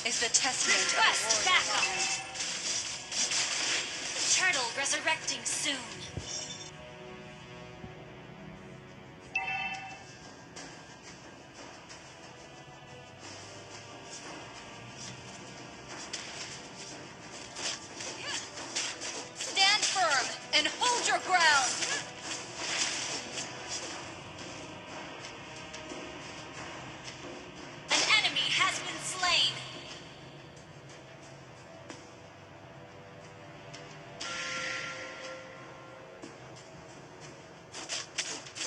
is the testament of a warrior. Turtle resurrecting soon. Stand firm and hold your ground. An enemy has been slain.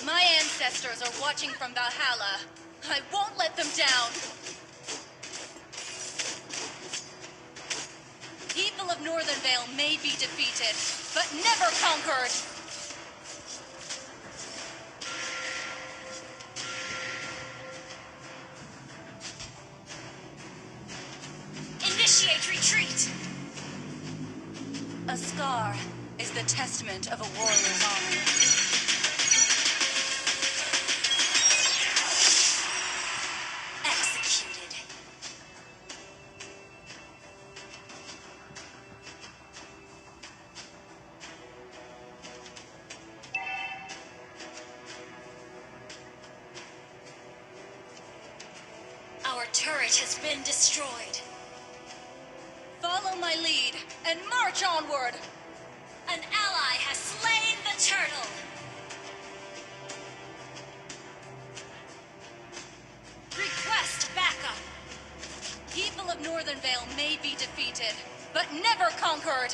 My ancestors are watching from Valhalla. I won't let them down. People of Northern Vale may be defeated, but never conquered. Initiate retreat. A scar is the testament of a warrior's honor. Executed. Our turret has been destroyed. Follow my lead and march onward. An An ally has slain the turtle. Request backup. People of Northern Vale may be defeated, but never conquered!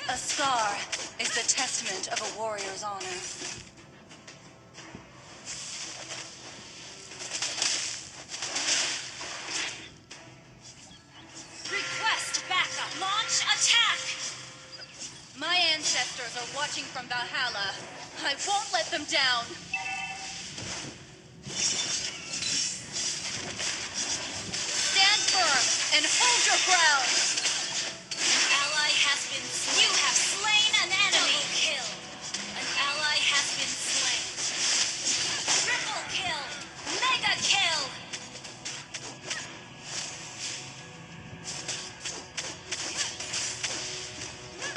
A scar is the testament of a warrior's honor. Request backup. Launch attack. My ancestors are watching from Valhalla. I won't let them down! Stand firm and hold your ground! An ally has been slain. You have slain an enemy. Double kill. An ally has been slain. Triple kill. Mega kill.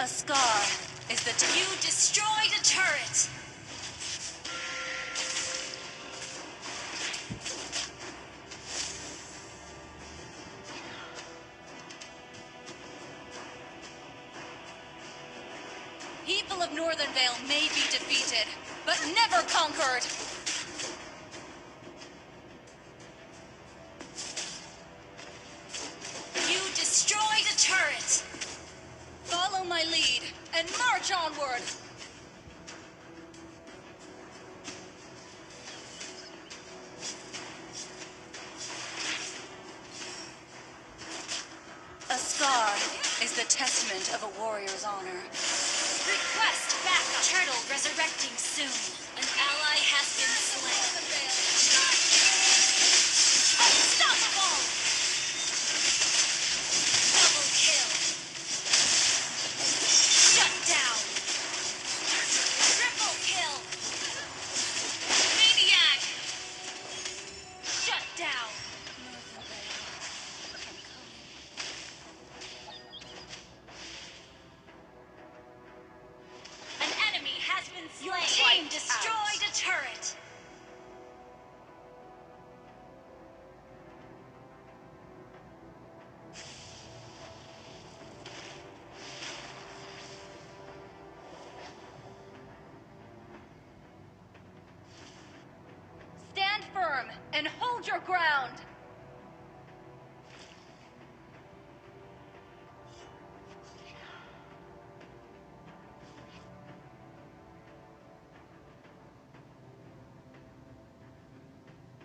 A scar is the You destroyed a turret. People of Northern Vale may be defeated, but never conquered! You destroyed a turret. Follow my lead and march onward! A scar is the testament of a warrior's honor. Request backup. Turtle resurrecting soon. An ally has been slain. Unstoppable. Double kill. Shut down. Triple kill. Maniac. Shut down. An enemy has been slain. Your team destroyed a turret. Stand firm and hold your ground!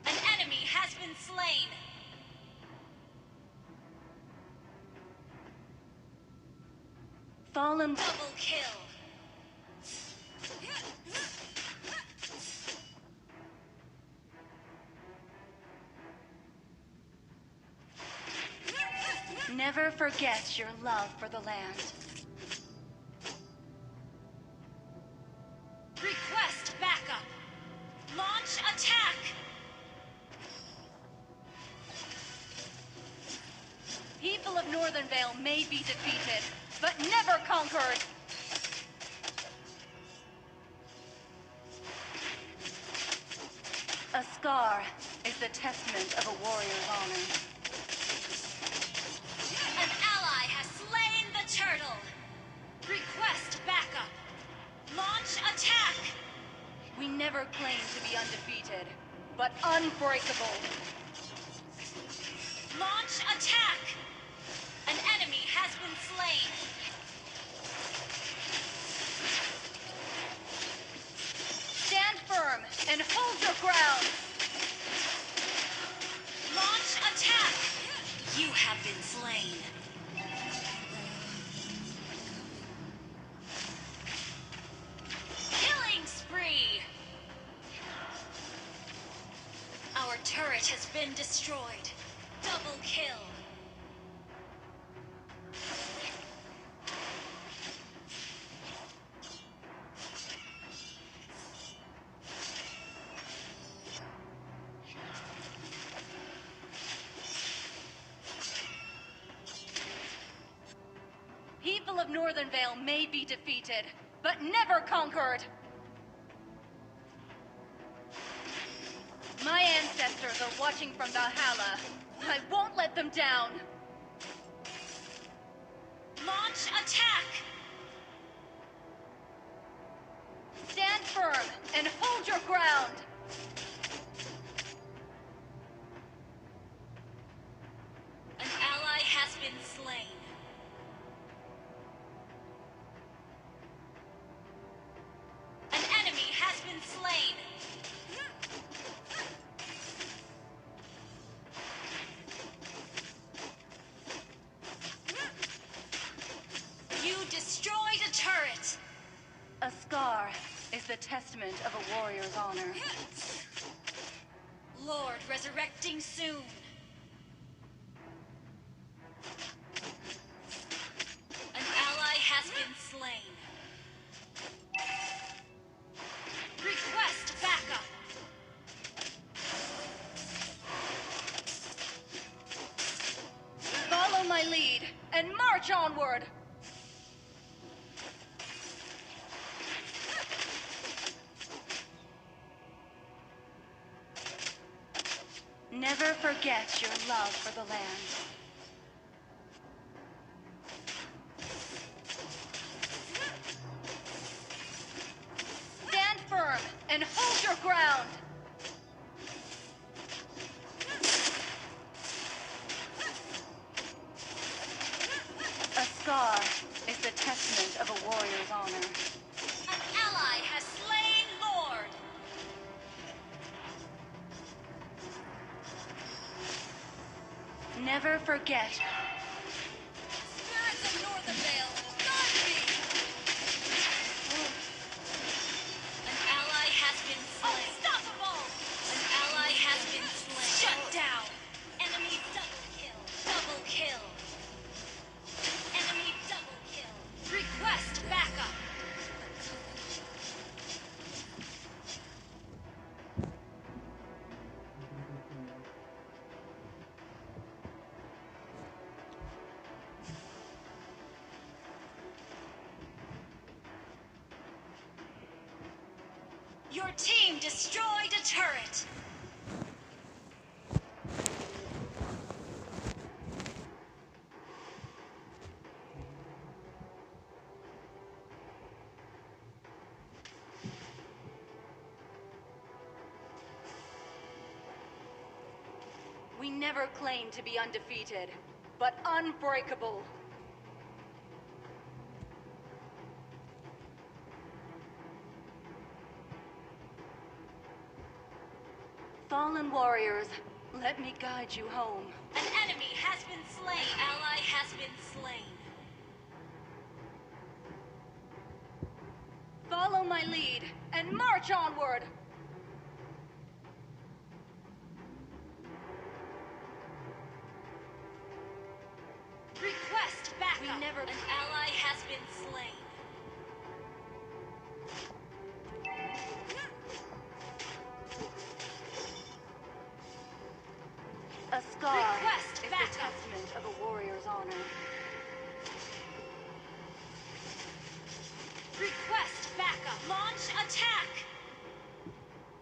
An enemy has been slain. Fallen. Double kill. Never forget your love for the land. Request backup. Launch attack. People of Northern Vale may be defeated, but never conquered! A scar is the testament of a warrior's honor. An ally has slain the turtle. Request backup. Launch attack. We never claimed to be undefeated, but unbreakable. Launch attack. An enemy has been slain. Stand firm and hold your ground! Launch attack. You have been slain. Killing spree. Our turret has been destroyed. Double kill. People of Northern Vale may be defeated, but never conquered! My ancestors are watching from Valhalla. I won't let them down. Launch attack! Stand firm and hold your ground. An ally has been slain. An enemy has been slain. You destroyed a turret. A scar is the testament of a warrior's honor. Lord resurrecting soon. An ally has been slain. Request backup. Follow my lead and march onward. Never forget your love for the land. Stand firm and hold your ground. A scar is the testament of a warrior's honor. An ally has slain Lord. Never forget. Spirits of Northern Vale, guard me! An ally has been slain. Unstoppable! An ally has been slain. Shut down! Enemy double kill. Double kill. Enemy double kill. Request backup. Your team destroyed a turret! We never claimed to be undefeated, but unbreakable. Fallen warriors, let me guide you home. An enemy has been slain. An ally has been slain. Follow my lead and march onward! Request backup. We never- An ally has been slain. A scar Request is backup. the testament of a warrior's honor. Request backup. Launch attack.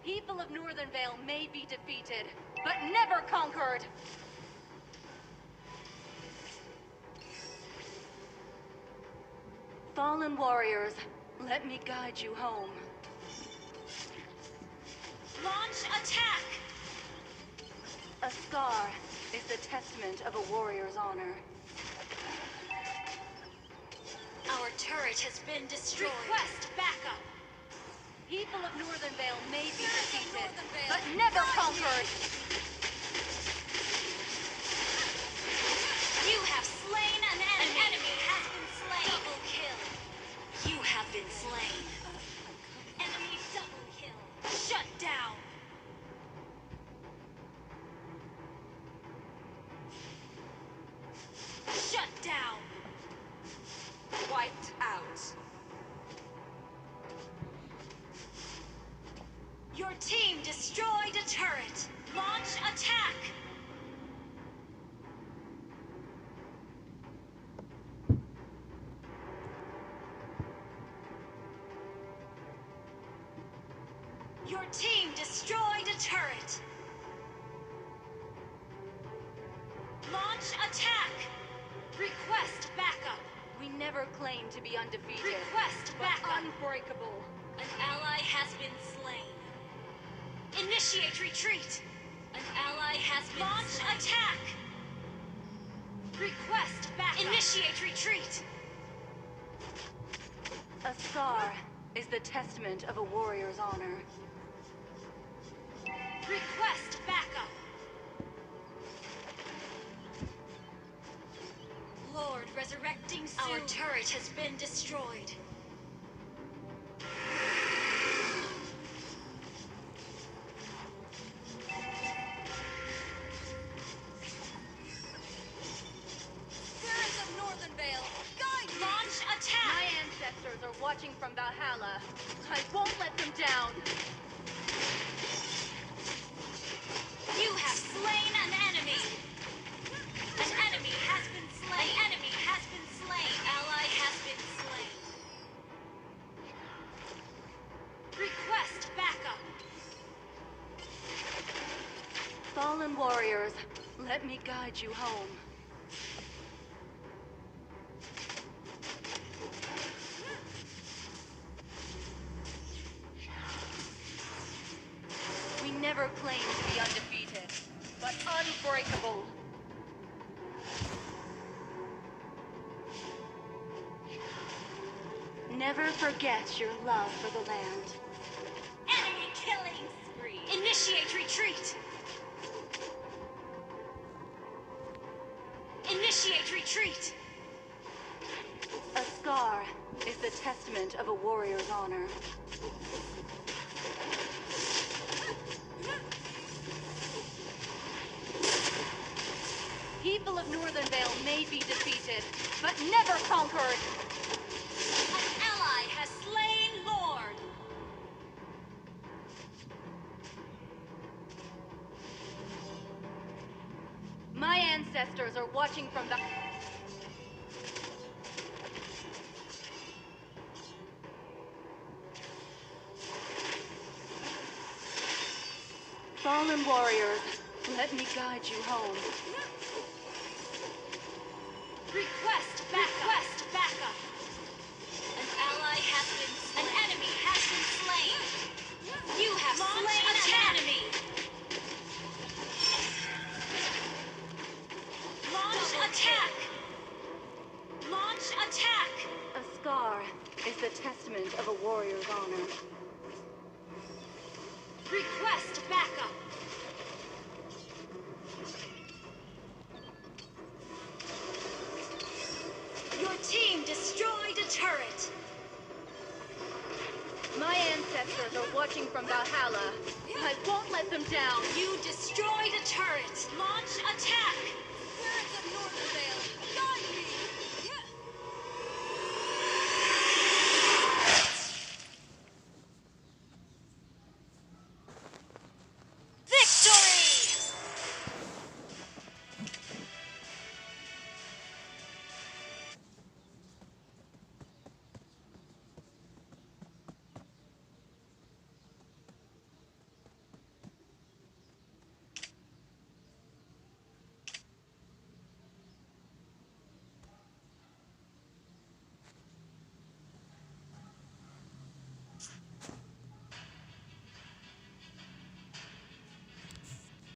People of Northern Vale may be defeated, but never conquered! Fallen warriors, let me guide you home. Launch attack. A scar is the testament of a warrior's honor. Our turret has been destroyed. Request backup. People of Northern Vale may be Spirits of defeated, Northern Vale, but never guide me. conquered! You have slain an enemy. An enemy has been slain. Double kill. You have been slain. Enemy double kill. Shut down. Shut down. Wiped out. Your team destroyed a turret. Launch attack. Your team destroyed a turret. never claim to be undefeated. Request but backup. unbreakable. An ally has been slain. Initiate retreat. An ally has been slain. Attack. Request backup. Initiate retreat. A scar is the testament of a warrior's honor. Request backup. Lord resurrecting soon. Our turret has been destroyed. Spirits of Northern Vale, guide me. Launch attack. My ancestors are watching from Valhalla. I won't let them down. You have slain an enemy. An enemy has been slain. An enemy has been slain. Ally has been slain. Request backup. Fallen warriors, let me guide you home. We never claim to be undefeated, but unbreakable. Never forget your love for the land. Enemy killing spree. Initiate retreat. Initiate retreat. A scar is the testament of a warrior's honor. People of Northern Vale may be defeated, but never conquered. An ally has slain Lord. My ancestors are watching from the... Fallen warriors, let me guide you home. Request backup. An ally has been. An enemy has been slain. You have slain an enemy. Launch attack. Launch attack. A scar is the testament of a warrior's honor. Request backup. Your team destroyed a turret. My ancestors are watching from Valhalla. I won't let them down. You destroyed a turret. Launch attack.